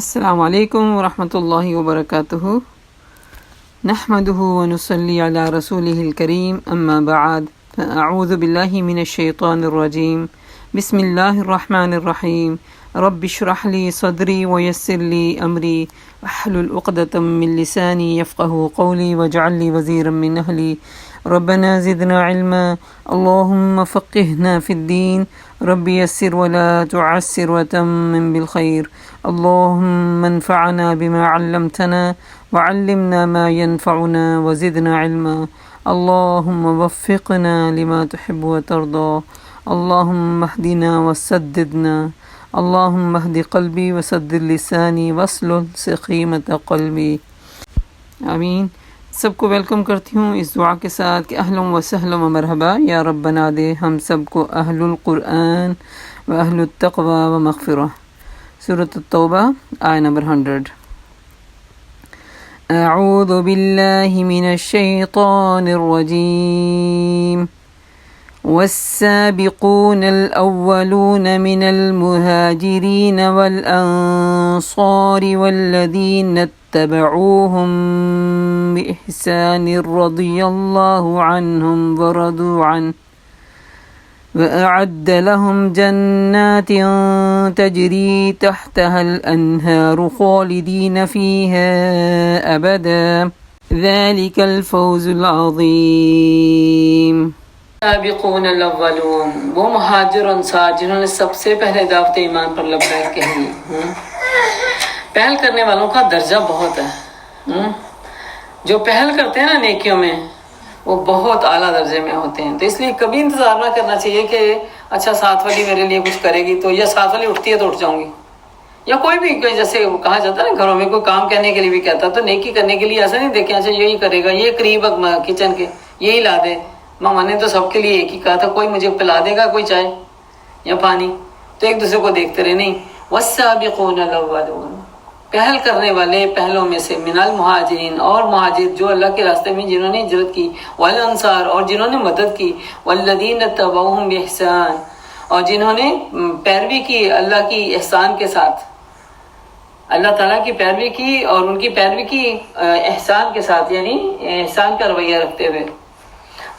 السلام علیکم ورحمۃ اللہ وبرکاتہ نحمده ونصلی علی رسولہ الکریم اما بعد فاعوذ باللہ من الشیطان الرجیم بسم اللہ الرحمن الرحیم رب اشرح لی صدری ویسر لی امری واحلل عقدۃ من لسانی یفقہوا قولی واجعل لی وزیرا من اہلی ربنا زدنا علما اللہم فقہنا فی الدین رب یسر ولا تعسر وتمم بالخیر اللہم انفعنا بما علمتنا وعلمنا ما ينفعنا وزدنا علما اللہم وفقنا لما تحب وترضى اللہم اہدنا وسددنا اللہم اہد قلبی وسدد لسانی واسلل سقیمۃ قلبی آمین۔ سب کو ویلکم کرتی ہوں اس دعا کے ساتھ کہ اہلا و سہلا و مرحبا، یا رب بنا دے ہم سب کو اہل القرآن و اہل التقوی و مغفرہ۔ سورۃ التوبہ آیہ نمبر 100۔ اعوذ باللہ من الشیطان الرجیم والسابقون الأولون من المهاجرين والأنصار والذين اتبعوهم بإحسان رضي الله عنهم ورضوا عنه وأعد لهم جنات تجري تحتها الأنهار خالدين فيها أبدا ذلك الفوز العظيم۔ سابقون الاولون، وہ مہاجر انصار جنہوں نے سب سے پہلے دعوت ایمان پر لبیک کہی۔ پہل کرنے والوں کا درجہ بہت ہے۔ جو پہل کرتے ہیں نا نیکیوں میں، وہ بہت اعلیٰ درجے میں ہوتے ہیں۔ تو اس لیے کبھی انتظار نہ کرنا چاہیے کہ اچھا ساتھ والی میرے لیے کچھ کرے گی تو، یا ساتھ والی اٹھتی ہے تو اٹھ جاؤں گی، یا کوئی بھی جیسے کہا جاتا ہے نا گھروں میں کوئی کام کہنے کے لیے بھی کہتا تو نیکی کرنے کے لیے ایسا نہیں دیکھیں اچھا یہی کرے گا، یہ قریب کچن کے یہی لا دے۔ ماما نے تو سب کے لیے ایک ہی کہا تھا، کوئی مجھے پلا دے گا کوئی چائے یا پانی، تو ایک دوسرے کو دیکھتے رہے نہیں۔ والسابقون الاولون، پہل کرنے والے پہلوں میں سے، من المہاجرین، اور مہاجر جو اللہ کے راستے میں جنہوں نے ہجرت کی، والانصار، اور جنہوں نے مدد کی، والذین اتبعوہم بإحسان، اور جنہوں نے پیروی کی اللہ کی احسان کے ساتھ، اللہ تعالیٰ کی پیروی کی اور ان کی پیروی کی احسان کے ساتھ، یعنی احسان کا رویہ رکھتے ہوئے،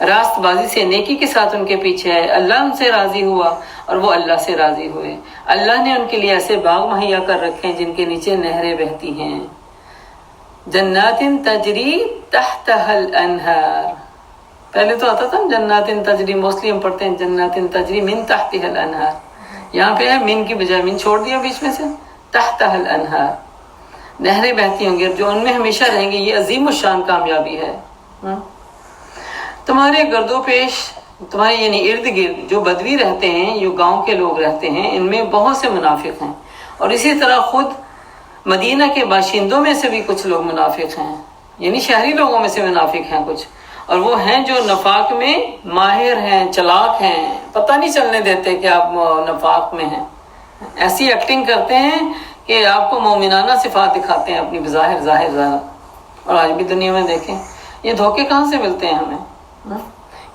راست بازی سے نیکی کے ساتھ ان کے پیچھے ہے، اللہ ان سے راضی ہوا اور وہ اللہ سے راضی ہوئے۔ اللہ نے ان کے لیے ایسے باغ مہیا کر رکھے ہیں جن کے نیچے نہریں بہتی ہیں، جنات تجری تحتها الانہار۔ پہلے تو آتا تھا جنات تجری، موسٹلی ہم پڑھتے ہیں جنات تجری من تحتها الانہار، یہاں پہ ہے من کی بجائے من چھوڑ دیا بیچ میں سے، تحتها الانہار، نہریں بہتی ہوں گی جو ان میں ہمیشہ رہیں گی۔ یہ عظیم الشان کامیابی ہے۔ تمہارے گرد و پیش، تمہارے یعنی ارد گرد جو بدوی رہتے ہیں، جو گاؤں کے لوگ رہتے ہیں، ان میں بہت سے منافق ہیں، اور اسی طرح خود مدینہ کے باشندوں میں سے بھی کچھ لوگ منافق ہیں، یعنی شہری لوگوں میں سے منافق ہیں کچھ، اور وہ ہیں جو نفاق میں ماہر ہیں، چلاک ہیں، پتہ نہیں چلنے دیتے کہ آپ نفاق میں ہیں، ایسی ایکٹنگ کرتے ہیں کہ آپ کو مومنانہ صفات دکھاتے ہیں اپنی بظاہر ظاہر۔ اور آج بھی دنیا میں دیکھیں یہ دھوکے کہاں سے ملتے ہیں ہمیں۔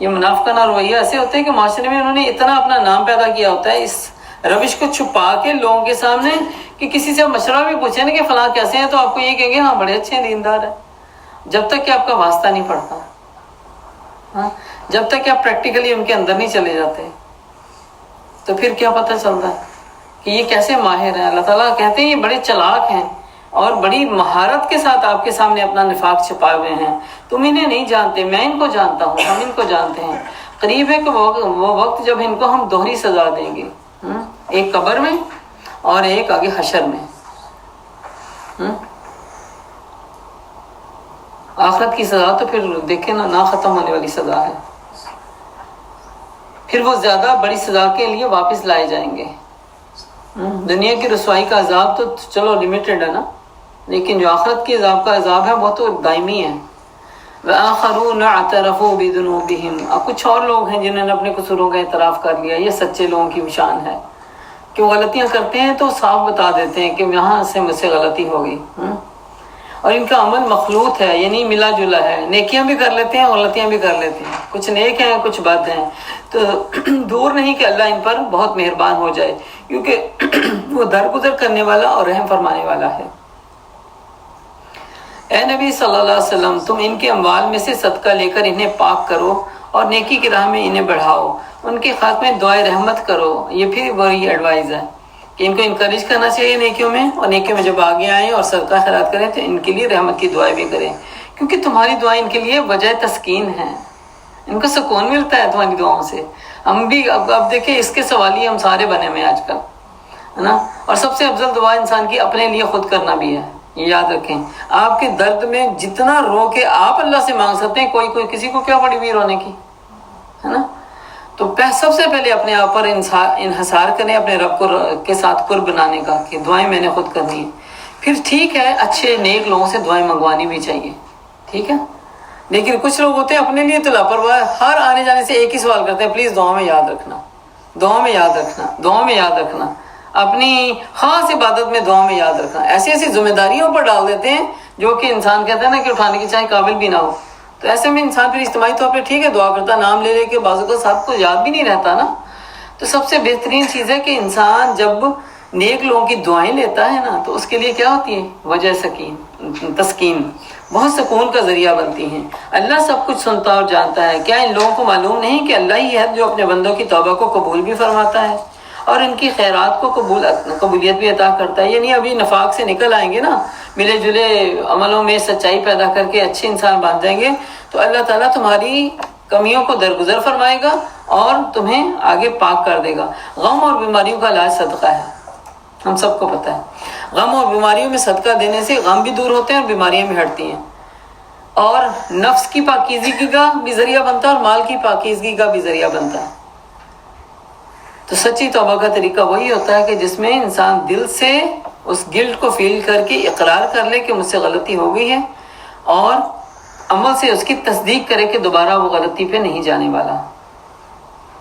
یہ منافقانہ رویہ ایسے ہوتے ہیں کہ معاشرے میں انہوں نے اتنا اپنا نام پیدا کیا ہوتا ہے اس روش کو چھپا کے لوگوں کے سامنے، کہ کسی سے مشورہ بھی پوچھیں نا کہ فلاں کیسے ہیں تو آپ کو یہ کہیں گے ہاں بڑے اچھے ہیں، دیندار ہیں، جب تک کہ آپ کا واسطہ نہیں پڑتا، جب تک کہ آپ پریکٹیکلی ان کے اندر نہیں چلے جاتے تو پھر کیا پتہ چلتا ہے کہ یہ کیسے ماہر ہیں۔ اللہ تعالیٰ کہتے ہیں یہ بڑے چلاک ہیں اور بڑی مہارت کے ساتھ آپ کے سامنے اپنا نفاق چھپائے ہوئے ہیں، تم انہیں نہیں جانتے، میں ان کو جانتا ہوں، ہم ان کو جانتے ہیں۔ قریب ہے کہ وہ وقت جب ان کو ہم دوہری سزا دیں گے، ایک قبر میں اور ایک آگے حشر میں۔ آخرت کی سزا تو پھر دیکھیں نہ ختم ہونے والی سزا ہے، پھر وہ زیادہ بڑی سزا کے لیے واپس لائے جائیں گے۔ دنیا کی رسوائی کا عذاب تو چلو لمیٹڈ ہے نا، لیکن جو آخرت کی عذاب کا عذاب ہے وہ تو دائمی ہے۔ وَآخَرُونَ اعْتَرَفُوا بِذُنُوبِهِمْ، اور کچھ اور لوگ ہیں جنہوں نے اپنے قصوروں کا اعتراف کر لیا۔ یہ سچے لوگوں کی شان ہے کہ وہ غلطیاں کرتے ہیں تو صاف بتا دیتے ہیں کہ یہاں سے مجھ سے غلطی ہو گئی۔ اور ان کا عمل مخلوط ہے، یعنی ملا جلا ہے، نیکیاں بھی کر لیتے ہیں غلطیاں بھی کر لیتے ہیں، کچھ نیک ہیں کچھ بد ہیں، تو دور نہیں کہ اللہ ان پر بہت مہربان ہو جائے، کیونکہ وہ درگزر کرنے والا اور رحم فرمانے والا ہے۔ اے نبی صلی اللہ علیہ وسلم، تم ان کے اموال میں سے صدقہ لے کر انہیں پاک کرو اور نیکی کی راہ میں انہیں بڑھاؤ، ان کے خاتمے دعائے رحمت کرو۔ یہ پھر وہی ایڈوائز ہے کہ ان کو انکریج کرنا چاہیے نیکیوں میں، اور نیکیوں میں جب آگے آئیں اور صدقہ خیرات کریں تو ان کے لیے رحمت کی دعائیں بھی کریں، کیونکہ تمہاری دعائیں ان کے لیے وجہ تسکین ہیں، ان کو سکون ملتا ہے تمہاری دعاؤں سے۔ ہم بھی اب دیکھیں اس کے سوالی ہم سارے بنے ہوئے ہیں آج کل، ہے نا، اور سب سے افضل دعا انسان کی اپنے لیے خود کرنا بھی ہے، یہ یاد رکھیں۔ آپ کے درد میں جتنا رو کے آپ اللہ سے مانگ سکتے ہیں، کوئی کسی کو کیا پڑی ہوئی رونے کی، ہے نا، تو سب سے پہلے اپنے آپ پر انحصار کریں، اپنے رب کے ساتھ قرب بنانے کا کہ دعائیں میں نے خود کرنی ہے۔ پھر ٹھیک ہے اچھے نیک لوگوں سے دعائیں منگوانی بھی چاہیے، ٹھیک ہے، لیکن کچھ لوگ ہوتے ہیں اپنے لیے تو لاپرواہ، ہر آنے جانے سے ایک ہی سوال کرتے ہیں، پلیز دعا میں یاد رکھنا، دعا میں یاد رکھنا، دعا میں یاد رکھنا، اپنی خاص عبادت میں دعا میں یاد رکھنا۔ ایسی ایسی ذمہ داریوں پر ڈال دیتے ہیں جو کہ انسان کہتا ہے نا کہ اٹھانے کی چاہے قابل بھی نہ ہو، تو ایسے میں انسان پھر اجتماعی طور پہ ٹھیک ہے دعا کرتا، نام لے کے بعض اوقات سب کو یاد بھی نہیں رہتا نا، تو سب سے بہترین چیز ہے کہ انسان جب نیک لوگوں کی دعائیں لیتا ہے نا تو اس کے لیے کیا ہوتی ہے وجہ تسکین، بہت سکون کا ذریعہ بنتی ہیں۔ اللہ سب کچھ سنتا اور جانتا ہے، کیا ان لوگوں کو معلوم نہیں کہ اللہ ہی ہے جو اپنے بندوں کی توبہ کو قبول بھی فرماتا ہے اور ان کی خیرات کو قبولیت بھی عطا کرتا ہے؟ یعنی ابھی نفاق سے نکل آئیں گے نا، ملے جلے عملوں میں سچائی پیدا کر کے اچھے انسان بن جائیں گے تو اللہ تعالیٰ تمہاری کمیوں کو درگزر فرمائے گا اور تمہیں آگے پاک کر دے گا۔ غم اور بیماریوں کا علاج صدقہ ہے، ہم سب کو پتہ ہے، غم اور بیماریوں میں صدقہ دینے سے غم بھی دور ہوتے ہیں اور بیماریاں بھی ہٹتی ہیں، اور نفس کی پاکیزگی کا بھی ذریعہ بنتا ہے اور مال کی پاکیزگی کا بھی ذریعہ بنتا ہے۔ تو سچی توبہ کا طریقہ وہی ہوتا ہے کہ جس میں انسان دل سے اس گلٹ کو فیل کر کے اقرار کر لے کہ مجھ سے غلطی ہو گئی ہے، اور عمل سے اس کی تصدیق کرے کہ دوبارہ وہ غلطی پہ نہیں جانے والا۔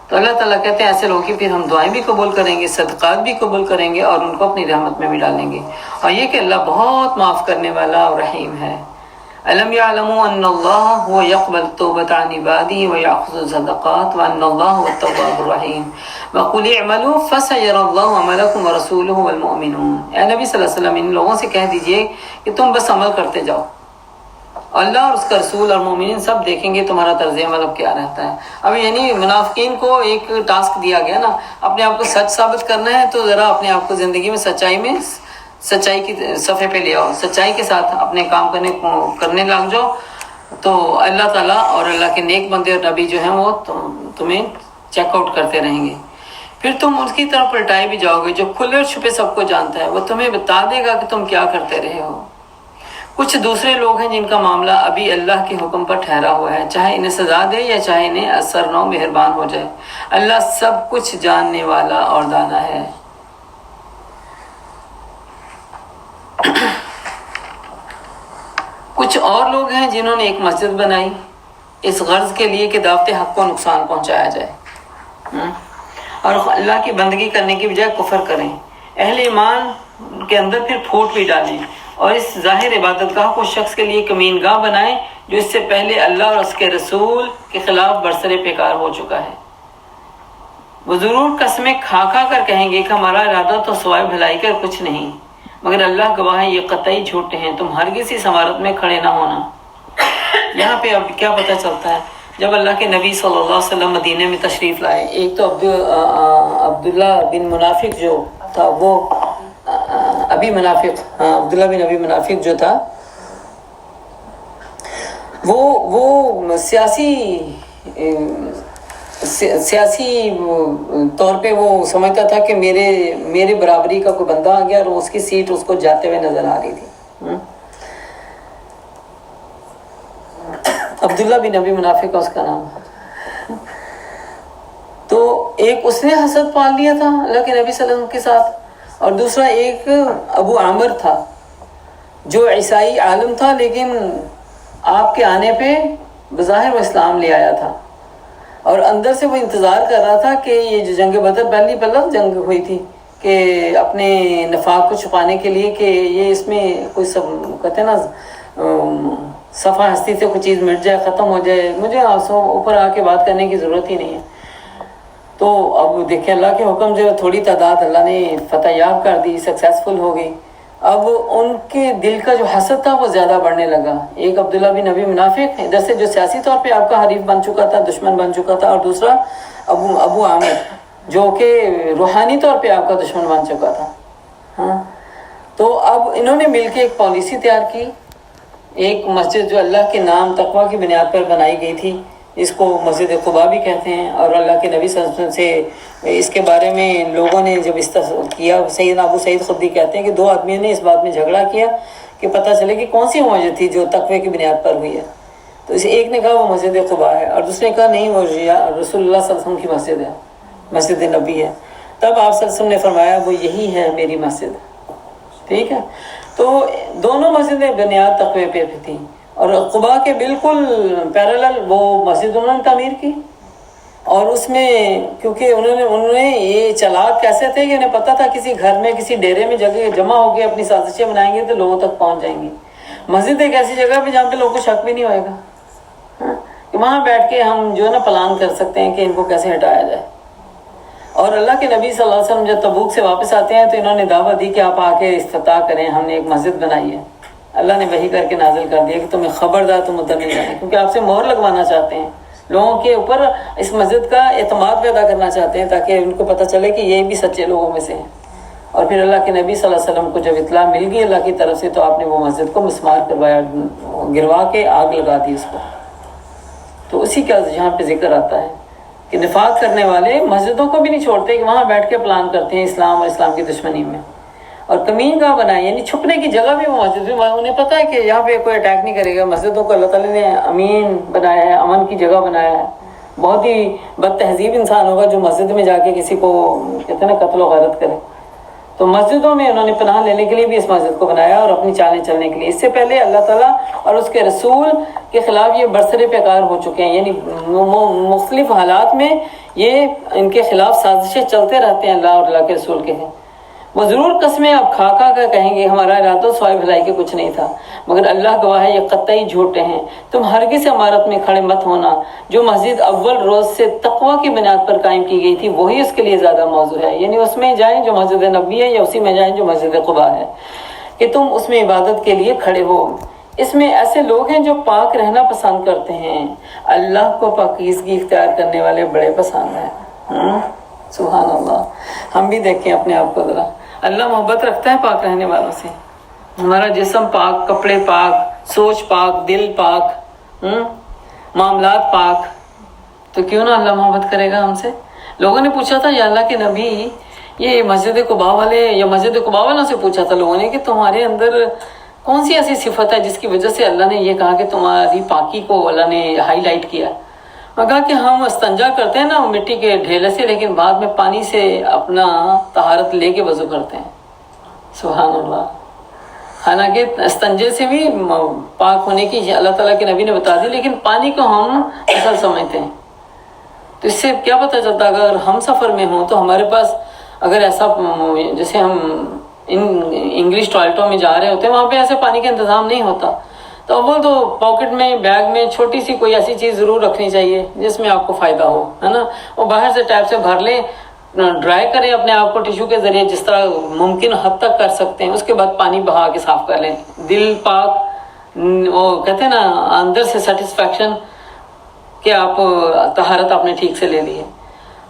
تو اللہ تعالیٰ کہتے ہیں ایسے لوگوں کی پھر ہم دعائیں بھی قبول کریں گے، صدقات بھی قبول کریں گے اور ان کو اپنی رحمت میں بھی ڈالیں گے، اور یہ کہ اللہ بہت معاف کرنے والا اور رحیم ہے۔ أَلَمْ يَعْلَمُوا أَنَّ اللَّهَ هُوَ يَقْبَلُ التَّوْبَةَ عَنْ عِبَادِهِ وَيَأْخُذُ الصَّدَقَاتِ وَأَنَّ اللَّهَ هُوَ التَّوَّابُ الرَّحِيمُ وَقُلِ اعْمَلُوا فَسَيَرَى اللَّهُ عَمَلَكُمْ وَرَسُولُهُ وَالْمُؤْمِنُونَ۔ اے نبی صلی اللہ علیہ وسلم ان لوگوں سے کہہ دیجئے کہ تم بس عمل کرتے جاؤ، اللہ اور اس کا رسول اور مومنین سب دیکھیں گے تمہارا طرز عمل اب کیا رہتا ہے۔ اب یعنی منافقین کو ایک ٹاسک دیا گیا نا، اپنے آپ کو سچ ثابت کرنا ہے تو ذرا اپنے آپ کو زندگی میں سچائی کی صفحے پہ لے آؤ، سچائی کے ساتھ اپنے کام کرنے لگ جاؤ، تو اللہ تعالیٰ اور اللہ کے نیک بندے اور نبی جو ہیں وہ تمہیں چیک آؤٹ کرتے رہیں گے، پھر تم اس کی طرف پلٹائے بھی جاؤ گے۔ جو کھلے اور چھپے سب کو جانتا ہے، وہ تمہیں بتا دے گا کہ تم کیا کرتے رہے ہو۔ کچھ دوسرے لوگ ہیں جن کا معاملہ ابھی اللہ کے حکم پر ٹھہرا ہوا ہے، چاہے انہیں سزا دے یا چاہے انہیں اثر نہ مہربان ہو جائے، اللہ سب کچھ جاننے والا اور دانا ہے۔ کچھ اور لوگ ہیں جنہوں نے ایک مسجد بنائی اس غرض کے لیے کہ دعوت حق کو نقصان پہنچایا جائے، اور اللہ کی بندگی کرنے کی بجائے کفر کریں، اہل ایمان کے اندر پھر پھوٹ بھی ڈالیں، اور اس ظاہر عبادت گاہ کو شخص کے لیے کمین گاہ بنائیں جو اس سے پہلے اللہ اور اس کے رسول کے خلاف برسر پیکار ہو چکا ہے۔ وہ ضرور قسمیں کھا کر کہیں گے کہ ہمارا ارادہ تو سوائے بھلائی کر کچھ نہیں، مگر اللہ گواہ ہے یہ قطعی جھوٹے ہیں، تم ہرگز اس عمارت میں کھڑے نہ ہونا۔ یہاں پہ اب کیا پتہ چلتا ہے، جب اللہ کے نبی صلی اللہ علیہ وسلم مدینے میں تشریف لائے، ایک تو عبداللہ بن منافق جو تھا، وہ عبداللہ بن ابی منافق جو تھا، وہ سیاسی طور پہ وہ سمجھتا تھا کہ میرے برابری کا کوئی بندہ آ گیا اور اس کی سیٹ اس کو جاتے ہوئے نظر آ رہی تھی۔ عبداللہ بن ابی منافق کا اس کا نام، تو ایک اس نے حسد پال لیا تھا اللہ کے نبی صلی اللہ علیہ وسلم کے ساتھ، اور دوسرا ایک ابو عامر تھا جو عیسائی عالم تھا، لیکن آپ کے آنے پہ بظاہر وہ اسلام لے آیا تھا، اور اندر سے وہ انتظار کر رہا تھا کہ یہ جو جنگ بدر پہلی جنگ ہوئی تھی کہ کہ اپنے نفاق کو چھپانے کے لیے کہ یہ اس میں کوئی سب کہتے ہیں نا صفحہ ہستی سے کوئی چیز مٹ جائے ختم ہو جائے، مجھے اوپر آ کے بات کرنے کی ضرورت ہی نہیں ہے۔ تو اب دیکھیں اللہ کے حکم سے تھوڑی تعداد اللہ نے فتح یاب کر دی، سکسیسفل ہو گئی۔ اب ان کے دل کا جو حسد تھا وہ زیادہ بڑھنے لگا۔ ایک عبداللہ بن نبی منافق ادھر سے جو سیاسی طور پہ آپ کا حریف بن چکا تھا، دشمن بن چکا تھا، اور دوسرا ابو عامر جو کہ روحانی طور پہ آپ کا دشمن بن چکا تھا۔ ہاں، تو اب انہوں نے مل کے ایک پالیسی تیار کی، ایک مسجد جو اللہ کے نام تقوی کی بنیاد پر بنائی گئی تھی، اس کو مسجد قباء بھی کہتے ہیں، اور اللہ کے نبی صلی اللہ علیہ وسلم سے اس کے بارے میں لوگوں نے جب کیا، سیدنا ابو سعید خدری کہتے ہیں کہ 2 آدمیوں نے اس بات میں جھگڑا کیا کہ پتہ چلے کہ کون سی مسجد تھی جو تقوی کی بنیاد پر ہوئی ہے۔ تو اسے ایک نے کہا وہ مسجد قباء ہے، اور دوسرے نے کہا نہیں وہ رسول اللہ صلی اللہ علیہ وسلم کی مسجد ہے، مسجد نبی ہے۔ تب آپ صلی اللہ علیہ وسلم نے فرمایا وہ یہی ہے میری مسجد، ٹھیک ہے۔ تو دونوں مسجدیں بنیاد تقوی پہ تھیں، اور قباء کے بالکل پیرالل وہ مسجد انہوں نے تعمیر کی، اور اس میں کیونکہ انہوں نے یہ چلاک کیسے تھے کہ انہیں پتہ تھا کسی گھر میں کسی ڈیرے میں جگہ جمع ہو کے اپنی سازشیں بنائیں گے تو لوگوں تک پہنچ جائیں گی۔ مسجد ایک ایسی جگہ پہ جہاں پہ لوگوں کو شک بھی نہیں ہوئے گا، ہاں، کہ وہاں بیٹھ کے ہم جو ہے نا پلان کر سکتے ہیں کہ ان کو کیسے ہٹایا جائے۔ اور اللہ کے نبی صلی اللہ علیہ وسلم جب تبوک سے واپس آتے ہیں تو انہوں نے دعوت دی کہ آپ آ کے افتتاح کریں، ہم نے ایک مسجد بنائی ہے۔ اللہ نے وحی کر کے نازل کر دیا کہ تمہیں خبردار تم ادھر نہیں جانے، کیونکہ آپ سے مہر لگوانا چاہتے ہیں، لوگوں کے اوپر اس مسجد کا اعتماد پیدا کرنا چاہتے ہیں تاکہ ان کو پتہ چلے کہ یہ بھی سچے لوگوں میں سے ہیں۔ اور پھر اللہ کے نبی صلی اللہ علیہ وسلم کو جب اطلاع مل گئی اللہ کی طرف سے تو آپ نے وہ مسجد کو مسمار کروایا، گروا کے آگ لگا دی اس کو۔ تو اسی کا یہاں پہ ذکر آتا ہے کہ نفاق کرنے والے مسجدوں کو بھی نہیں چھوڑتے کہ وہاں بیٹھ کے پلان کرتے ہیں اسلام اور اسلام کی دشمنی میں، اور کمین کہاں بنائے، یعنی چھپنے کی جگہ بھی وہ مسجد میں، انہیں پتہ ہے کہ یہاں پہ کوئی اٹیک نہیں کرے گا۔ مسجدوں کو اللہ تعالیٰ نے امین بنایا ہے، امن کی جگہ بنایا ہے۔ بہت ہی بد تہذیب انسان ہوگا جو مسجد میں جا کے کسی کو کہتے ہیں نا قتل و غارت کرے۔ تو مسجدوں میں انہوں نے پناہ لینے کے لیے بھی اس مسجد کو بنایا اور اپنی چالیں چلنے کے لیے۔ اس سے پہلے اللہ تعالیٰ اور اس کے رسول کے خلاف یہ برسر پیکار ہو چکے ہیں، یعنی مختلف حالات میں یہ ان کے خلاف سازشیں چلتے رہتے ہیں اللہ اور اللہ کے رسول کے ہیں۔ وہ ضرور قسمیں اب کھا کھا کر کہیں گے ہمارا ارادہ سوائے بھلائی کے کچھ نہیں تھا، مگر اللہ گواہ ہے یہ قطعی جھوٹے ہیں۔ تم ہرگز عمارت میں کھڑے مت ہونا، جو مسجد اول روز سے تقوی کی بنیاد پر قائم کی گئی تھی وہی اس کے لیے زیادہ موضوع ہے، یعنی اس میں جائیں جو مسجد نبی ہے یا اسی میں جائیں جو مسجد قباء ہے، کہ تم اس میں عبادت کے لیے کھڑے ہو۔ اس میں ایسے لوگ ہیں جو پاک رہنا پسند کرتے ہیں، اللہ کو پاکیزگی اختیار کرنے والے بڑے پسند ہیں۔ سبحان اللہ۔ ہم بھی دیکھیں اپنے آپ کو ذرا، اللہ محبت رکھتا ہے پاک رہنے والوں سے۔ ہمارا جسم پاک، کپڑے پاک، سوچ پاک، دل پاک، معاملات پاک، تو کیوں نہ اللہ محبت کرے گا ہم سے۔ لوگوں نے پوچھا تھا یا اللہ کے نبی، یہ مسجد قباء والے یا مسجد قباء والوں سے پوچھا تھا لوگوں نے کہ تمہارے اندر کون سی ایسی صفت ہے جس کی وجہ سے اللہ نے یہ کہا کہ تمہاری پاکی کو اللہ نے ہائی لائٹ کیا۔ میں کہا کہ ہم استنجا کرتے ہیں نا مٹی کے ڈھیلے سے، لیکن بعد میں پانی سے اپنا طہارت لے کے وضو کرتے ہیں۔ سبحان اللہ۔ حالانکہ استنجے سے بھی پاک ہونے کی اللہ تعالیٰ کے نبی نے بتا دی، لیکن پانی کو ہم اصل سمجھتے ہیں۔ تو اس سے کیا پتہ چلتا اگر ہم سفر میں ہوں تو ہمارے پاس اگر ایسا جیسے ہم انگلش ٹوائلٹوں میں جا رہے ہوتے ہیں وہاں پہ ایسے پانی کا انتظام نہیں ہوتا، تو اول تو پاکٹ میں بیگ میں چھوٹی سی کوئی ایسی چیز ضرور رکھنی چاہیے جس میں آپ کو فائدہ ہو، ہے نا۔ وہ باہر سے ٹیپ سے بھر لیں، ڈرائی کریں اپنے آپ کو ٹیشو کے ذریعے جس طرح ممکن حد تک کر سکتے ہیں، اس کے بعد پانی بہا کے صاف کر لیں۔ دل پاک، وہ کہتے ہیں نا اندر سے سیٹسفیکشن کہ آپ طہارت آپ نے ٹھیک سے لے لی ہے۔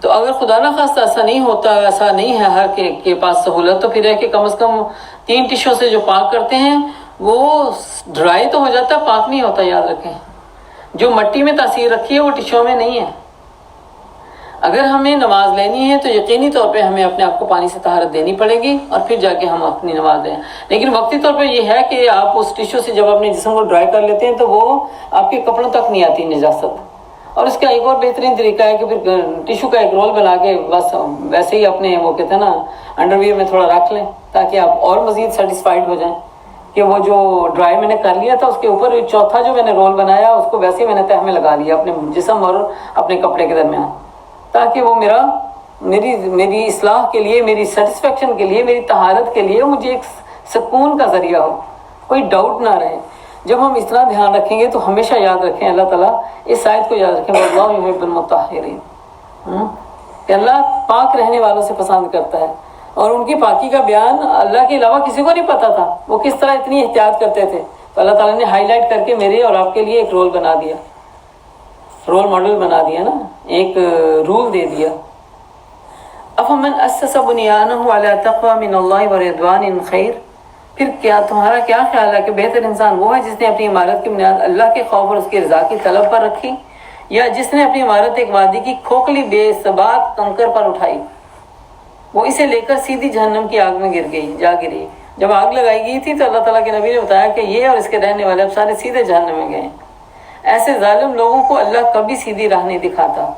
تو اگر خدا نہ خواستہ ایسا نہیں ہوتا، ایسا نہیں ہے ہر کے پاس سہولت، تو پھر ہے کہ کم از کم 3 ٹیشو سے جو پاک کرتے ہیں وہ ڈرائی تو ہو جاتا ہے، پاک نہیں ہوتا، یاد رکھیں۔ جو مٹی میں تاثیر رکھی ہے وہ ٹیشو میں نہیں ہے۔ اگر ہمیں نماز لینی ہے تو یقینی طور پہ ہمیں اپنے آپ کو پانی سے طہارت دینی پڑے گی اور پھر جا کے ہم اپنی نماز دیں۔ لیکن وقتی طور پہ یہ ہے کہ آپ اس ٹیشو سے جب اپنے جسم کو ڈرائی کر لیتے ہیں تو وہ آپ کے کپڑوں تک نہیں آتی نجاست۔ اور اس کا ایک اور بہترین طریقہ ہے کہ پھر ٹیشو کا ایک رول بنا کے بس ویسے ہی اپنے وہ کہتے ہیں نا انڈر ویئر میں تھوڑا رکھ لیں تاکہ آپ اور مزید سیٹسفائیڈ ہو جائیں کہ وہ جو ڈرائی میں نے کر لیا تھا اس کے اوپر چوتھا جو میں نے رول بنایا اس کو ویسے ہی میں نے تہہ میں لگا لیا اپنے جسم اور اپنے کپڑے کے درمیان، تاکہ وہ میرا میری اصلاح کے لیے، میری سیٹسفیکشن کے لیے، میری طہارت کے لیے مجھے ایک سکون کا ذریعہ ہو، کوئی ڈاؤٹ نہ رہے۔ جب ہم اس طرح دھیان رکھیں گے تو ہمیشہ یاد رکھیں، اللہ تعالیٰ اس آیت کو یاد رکھیں، واللہ یحب المطہرین، کہ اللہ پاک رہنے والوں سے پسند کرتا ہے۔ اور ان کی پاکی کا بیان اللہ کے علاوہ کسی کو نہیں پتا تھا، وہ کس طرح اتنی احتیاط کرتے تھے، تو اللہ تعالیٰ نے ہائی لائٹ کر کے میرے اور آپ کے لیے ایک رول بنا دیا، رول ماڈل بنا دیا نا، ایک رول دے دیا۔ افمن اسس بنیانہ علی تقوی من اللہ ورضوان خیر، پھر کیا تمہارا کیا خیال ہے کہ بہتر انسان وہ ہے جس نے اپنی عمارت کی بنیاد اللہ کے خوف اور اس کی رضا کی طلب پر رکھی، یا جس نے اپنی عمارت ایک وادی کی کھوکھلی بے ثبات کنکر پر اٹھائی، وہ اسے لے کر سیدھی جہنم کی آگ میں جا گری۔ جب آگ لگائی گئی تھی تو اللہ تعالیٰ کے نبی نے بتایا کہ یہ اور اس کے رہنے والے اب سارے سیدھے جہنم میں گئے۔ ایسے ظالم لوگوں کو اللہ کبھی سیدھی راہ نہیں دکھاتا۔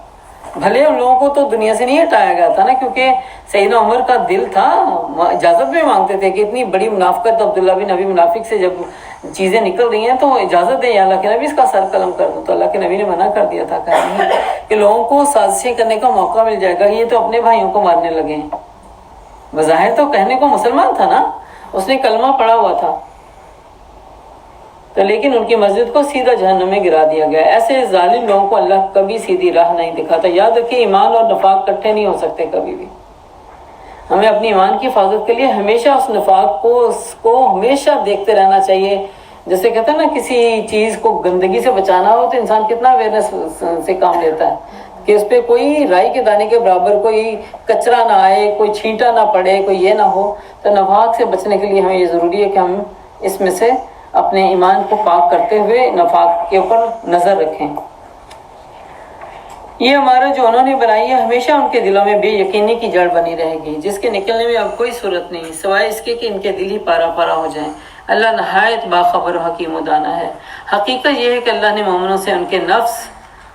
بھلے ان لوگوں کو تو دنیا سے نہیں ہٹایا گیا تھا نا، کیونکہ سیدنا عمر کا دل تھا، اجازت بھی مانگتے تھے کہ اتنی بڑی منافقت، عبداللہ بن نبی منافق سے جب چیزیں نکل رہی ہیں تو اجازت دیں یا اللہ کے نبی اس کا سر قلم کر دو، تو اللہ کے نبی نے منع کر دیا تھا کہ لوگوں کو سازشیں کرنے کا موقع مل جائے گا، یہ تو اپنے بھائیوں کو مارنے لگے ہیں۔ بظاہر تو کہنے کو مسلمان تھا نا، اس نے کلمہ پڑھا ہوا تھا، تو لیکن ان کی مسجد کو سیدھا جہنم میں گرا دیا گیا۔ ایسے ظالم لوگوں کو اللہ کبھی سیدھی راہ نہیں دکھاتا۔ یاد رکھیے، ایمان اور نفاق اکٹھے نہیں ہو سکتے کبھی بھی۔ ہمیں اپنی ایمان کی حفاظت کے لیے ہمیشہ اس نفاق کو ہمیشہ دیکھتے رہنا چاہیے۔ جیسے کہتے ہیں نا، کسی چیز کو گندگی سے بچانا ہو تو انسان کتنا اویئرنیس سے کام لیتا ہے کہ اس پہ کوئی رائی کے دانے کے برابر کوئی کچرا نہ آئے، کوئی چھینٹا نہ پڑے، کوئی یہ نہ ہو۔ تو نفاق سے بچنے کے لیے ہمیں یہ ضروری ہے کہ ہم اس میں سے اپنے ایمان کو پاک کرتے ہوئے نفاق کے اوپر نظر رکھیں۔ یہ عمارت جو انہوں نے بنائی ہے ہمیشہ ان کے دلوں میں بے یقینی کی جڑ بنی رہے گی، جس کے نکلنے میں اب کوئی صورت نہیں سوائے اس کے کہ ان کے دل ہی پارا پارا ہو جائیں۔ اللہ نہایت باخبر و حکیم و دانا ہے۔ حقیقت یہ ہے کہ اللہ نے مومنوں سے ان کے نفس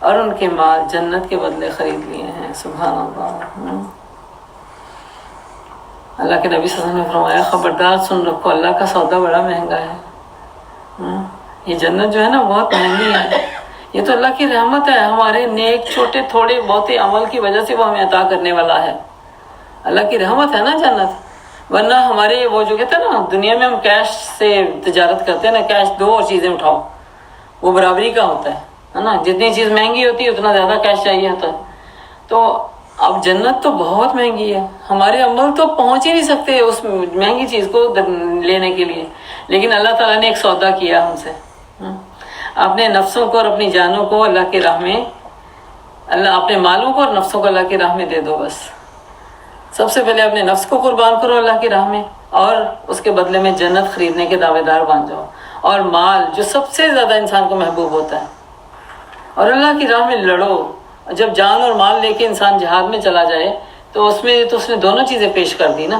اور ان کے مال جنت کے بدلے خرید لیے ہیں۔ سبحان اللہ۔ اللہ کے نبی صلی اللہ علیہ وسلم نے فرمایا، خبردار سن رکھو، اللہ کا سودا بڑا مہنگا ہے۔ یہ جنت جو ہے نا بہت مہنگی ہے، یہ تو اللہ کی رحمت ہے، ہمارے نیک چھوٹے تھوڑے بہتے عمل کی وجہ سے وہ ہمیں عطا کرنے والا ہے۔ اللہ کی رحمت ہے نا جنت، ورنہ ہمارے وہ جو کہتے ہیں نا، دنیا میں ہم کیش سے تجارت کرتے ہیں نا، کیش دو اور چیزیں اٹھاؤ، وہ برابری کا ہوتا ہے نا، جتنی چیز مہنگی ہوتی ہے اتنا زیادہ کیش چاہیے ہوتا ہے۔ تو اب جنت تو بہت مہنگی ہے، ہمارے عمل تو پہنچ ہی نہیں سکتے اس مہنگی چیز کو لینے کے لیے، لیکن اللہ تعالیٰ نے ایک سودا کیا ہم سے۔ اپنے نفسوں کو اور اپنی جانوں کو اللہ کی راہ میں، اپنے مالوں کو اور نفسوں کو اللہ کی راہ میں دے دو۔ بس سب سے پہلے اپنے نفس کو قربان کرو اللہ کی راہ میں، اور اس کے بدلے میں جنت خریدنے کے دعوے دار بن جاؤ۔ اور مال جو سب سے زیادہ انسان کو محبوب ہوتا ہے، اور اللہ کی راہ میں لڑو۔ جب جان اور مال لے کے انسان جہاد میں چلا جائے تو اس نے دونوں چیزیں پیش کر دی نا۔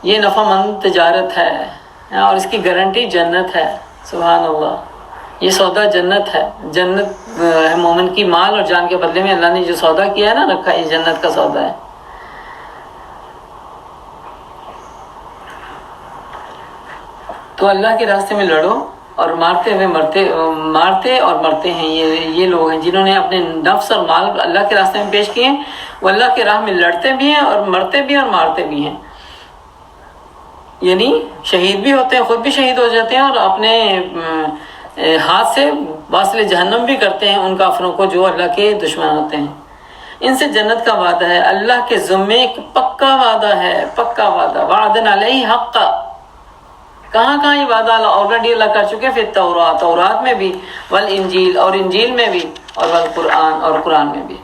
یہ نفع مند تجارت ہے اور اس کی گارنٹی جنت ہے۔ سبحان اللہ، یہ سودا جنت ہے، جنت ہے مومن کی مال اور جان کے بدلے میں اللہ نے جو سودا کیا ہے نا، رکھا ہے، یہ جنت کا سودا ہے۔ تو اللہ کے راستے میں لڑو، اور مارتے اور مرتے ہیں یہ لوگ ہیں جنہوں نے اپنے نفس اور مال اللہ کے راستے میں پیش کیے ہیں۔ وہ اللہ کے راہ میں لڑتے بھی ہیں اور مرتے بھی ہیں اور مارتے بھی ہیں، یعنی شہید بھی ہوتے ہیں، خود بھی شہید ہو جاتے ہیں، اور اپنے ہاتھ سے واصل جہنم بھی کرتے ہیں ان کافروں کو جو اللہ کے دشمن ہوتے ہیں۔ ان سے جنت کا وعدہ ہے، اللہ کے ذمے ایک پکا وعدہ ہے، پکا وعدہ، وعدن علیہ حقا۔ کہاں یہ وعدہ آلریڈی اللہ کر چکے، پھر تورات میں بھی، والانجیل اور انجیل میں بھی، اور والقرآن اور قرآن میں بھی۔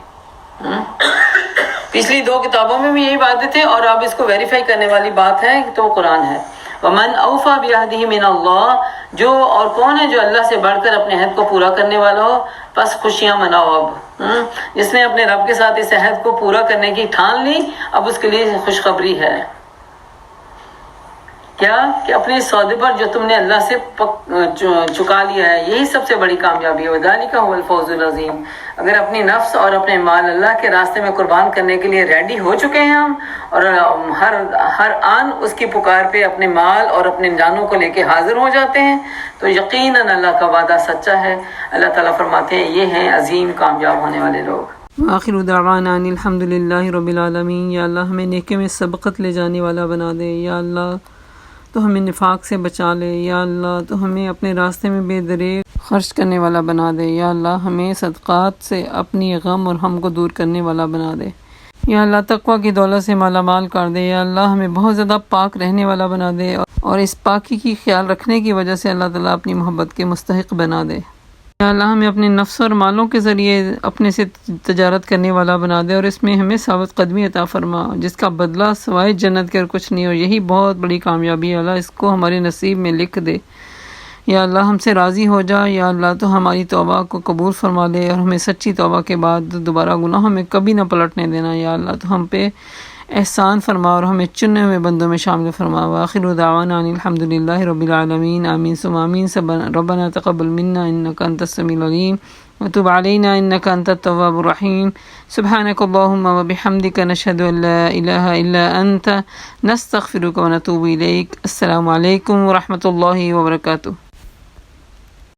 پچھلی 2 کتابوں میں بھی یہی باتیں تھے، اور اب اس کو ویریفائی کرنے والی بات ہے تو وہ قرآن ہے۔ وَمَنْ أَوْفَى بِعَهْدِهِ مِنَ اللَّهِ، جو اور کون ہے جو اللہ سے بڑھ کر اپنے عہد کو پورا کرنے والا ہو، پس خوشیاں مناؤ اب۔ جس نے اپنے رب کے ساتھ اس عہد کو پورا کرنے کی ٹھان لی، اب اس کے لیے خوشخبری ہے۔ کیا کہ اپنے سودے پر جو تم نے اللہ سے چکا لیا ہے، یہی سب سے بڑی کامیابی ہے۔ وَذَلِكَ هُوَ الْفَوْزُ الْعَظِيمُ۔ اگر اپنی نفس اور اپنے مال اللہ کے راستے میں قربان کرنے کے لیے ریڈی ہو چکے ہیں ہم، اور ہر آن اس کی پکار پہ اپنے مال اور اپنے جانوں کو لے کے حاضر ہو جاتے ہیں، تو یقیناً اللہ کا وعدہ سچا ہے۔ اللہ تعالیٰ فرماتے ہیں یہ ہیں عظیم کامیاب ہونے والے لوگ۔ وآخر دعوانا ان الحمدللہ رب العالمین۔ یا اللہ ہمیں نیکی میں سبقت لے جانے والا بنا دے، یا اللہ تو ہمیں نفاق سے بچا لے، یا اللہ تو ہمیں اپنے راستے میں بے دریغ خرچ کرنے والا بنا دے، یا اللہ ہمیں صدقات سے اپنی غم اور ہم کو دور کرنے والا بنا دے، یا اللہ تقوی کی دولت سے مالا مال کر دے، یا اللہ ہمیں بہت زیادہ پاک رہنے والا بنا دے، اور اس پاکی کی خیال رکھنے کی وجہ سے اللہ تعالیٰ اپنی محبت کے مستحق بنا دے، یا اللہ ہمیں اپنے نفس اور مالوں کے ذریعے اپنے سے تجارت کرنے والا بنا دے، اور اس میں ہمیں ثابت قدمی عطا فرما جس کا بدلہ سوائے جنت کے اور کچھ نہیں، اور یہی بہت بڑی کامیابی ہے۔ اللہ اس کو ہمارے نصیب میں لکھ دے، یا اللہ ہم سے راضی ہو جا، یا اللہ تو ہماری توبہ کو قبول فرما لے، اور ہمیں سچی توبہ کے بعد دوبارہ گناہوں میں کبھی نہ پلٹنے دینا، یا اللہ تو ہم پہ احسان فرما اور ہمیں چنے ہوئے بندوں میں شامل فرما۔ وآخر دعوانا ان الحمدللہ رب العالمین، آمین ثم آمین۔ ربنا تقبل منا انک انت السمیع العلیم وتب علینا انک انت التواب الرحیم۔ سبحانک اللہم وبحمدک نشہد ان لا الہ الا انت نستغفرک ونتوب الیک۔ السلام علیکم ورحمۃ اللہ وبرکاتہ۔